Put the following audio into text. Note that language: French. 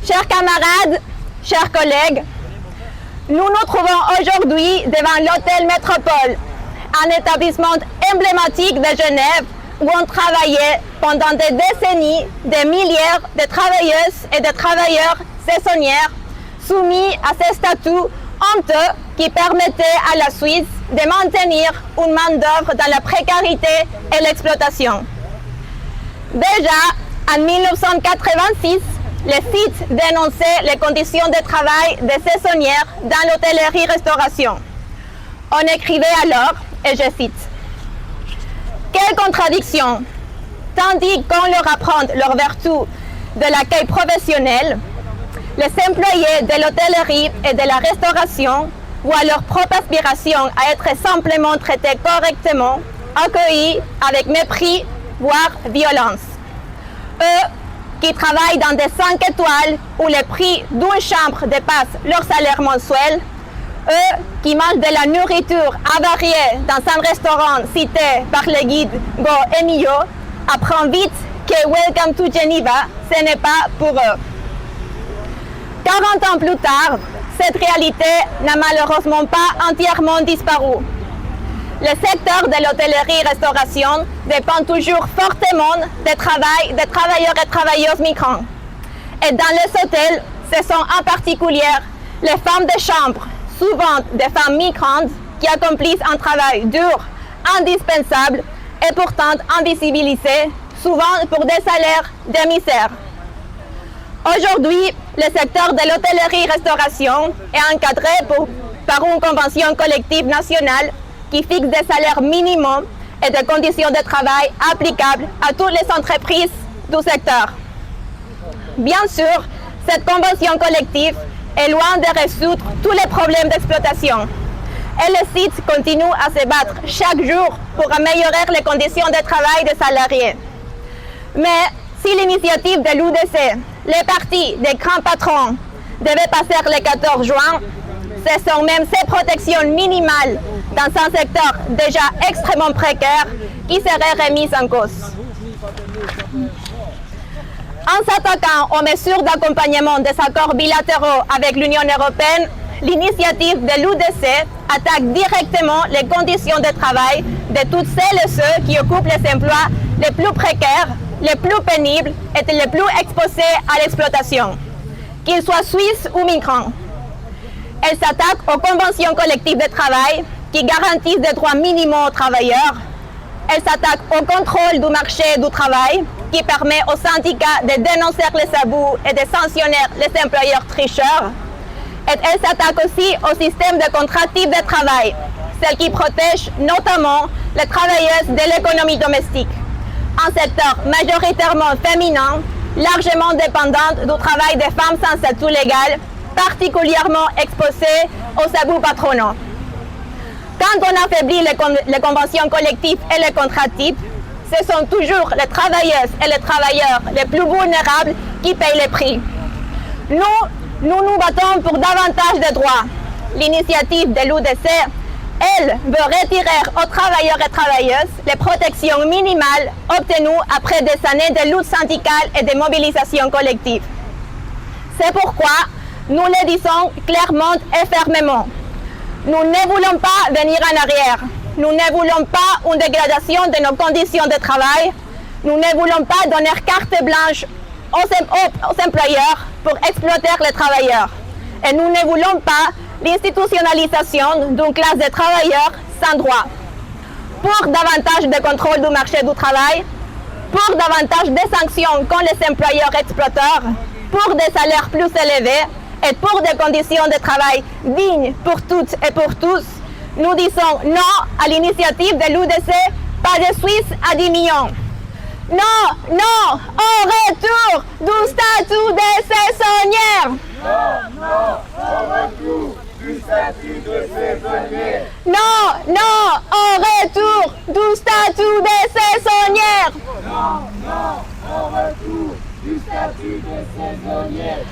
Chers camarades, chers collègues, nous nous trouvons aujourd'hui devant l'Hôtel Métropole, un établissement emblématique de Genève où ont travaillé pendant des décennies des milliers de travailleuses et de travailleurs saisonniers soumis à ces statuts honteux qui permettaient à la Suisse de maintenir une main-d'œuvre dans la précarité et l'exploitation. Déjà, en 1986, le site dénonçait les conditions de travail des saisonnières dans l'hôtellerie-restauration. On écrivait alors, et je cite, « Quelle contradiction! Tandis qu'on leur apprend leurs vertus de l'accueil professionnel, les employés de l'hôtellerie et de la restauration voient leur propre aspiration à être simplement traités correctement, accueillis avec mépris, voire violence. Eux, qui travaillent dans des 5 étoiles où le prix d'une chambre dépasse leur salaire mensuel, eux qui mangent de la nourriture avariée dans un restaurant cité par le guide Go et Mio, apprennent vite que Welcome to Geneva, ce n'est pas pour eux. 40 ans plus tard, cette réalité n'a malheureusement pas entièrement disparu. Le secteur de l'hôtellerie-restauration dépend toujours fortement des travailleurs et travailleuses migrants. Et dans les hôtels, ce sont en particulier les femmes de chambre, souvent des femmes migrantes, qui accomplissent un travail dur, indispensable et pourtant invisibilisé, souvent pour des salaires de misère. Aujourd'hui, le secteur de l'hôtellerie-restauration est encadré par une convention collective nationale qui fixe des salaires minimums et des conditions de travail applicables à toutes les entreprises du secteur. Bien sûr, cette convention collective est loin de résoudre tous les problèmes d'exploitation. Et le site continue à se battre chaque jour pour améliorer les conditions de travail des salariés. Mais si l'initiative de l'UDC, les partis des grands patrons, devait passer le 14 juin, ce sont même ces protections minimales dans un secteur déjà extrêmement précaire qui seraient remises en cause. En s'attaquant aux mesures d'accompagnement des accords bilatéraux avec l'Union européenne, l'initiative de l'UDC attaque directement les conditions de travail de toutes celles et ceux qui occupent les emplois les plus précaires, les plus pénibles et les plus exposés à l'exploitation, qu'ils soient suisses ou migrants. Elle s'attaque aux conventions collectives de travail qui garantissent des droits minimaux aux travailleurs. Elle s'attaque au contrôle du marché du travail qui permet aux syndicats de dénoncer les abus et de sanctionner les employeurs tricheurs. Et elle s'attaque aussi au système de contrats type de travail, celle qui protège notamment les travailleuses de l'économie domestique, un secteur majoritairement féminin, largement dépendant du travail des femmes sans statut légal, particulièrement exposées aux abus patronaux. Quand on affaiblit les conventions collectives et les contrats types, ce sont toujours les travailleuses et les travailleurs les plus vulnérables qui payent les prix. Nous nous battons pour davantage de droits. L'initiative de l'UDC, elle, veut retirer aux travailleurs et travailleuses les protections minimales obtenues après des années de lutte syndicale et de mobilisation collective. C'est pourquoi nous le disons clairement et fermement. Nous ne voulons pas venir en arrière. Nous ne voulons pas une dégradation de nos conditions de travail. Nous ne voulons pas donner carte blanche aux employeurs pour exploiter les travailleurs. Et nous ne voulons pas l'institutionnalisation d'une classe de travailleurs sans droit. Pour davantage de contrôle du marché du travail, pour davantage de sanctions contre les employeurs exploiteurs, pour des salaires plus élevés, et pour des conditions de travail dignes pour toutes et pour tous, nous disons non à l'initiative de l'UDC, pas de Suisse à 10 millions. Non, non, au retour du statut des saisonnières. Non, non, au retour du statut des saisonnières. Non, non, au retour du statut des saisonnières. Non, non, au retour du statut des saisonnières.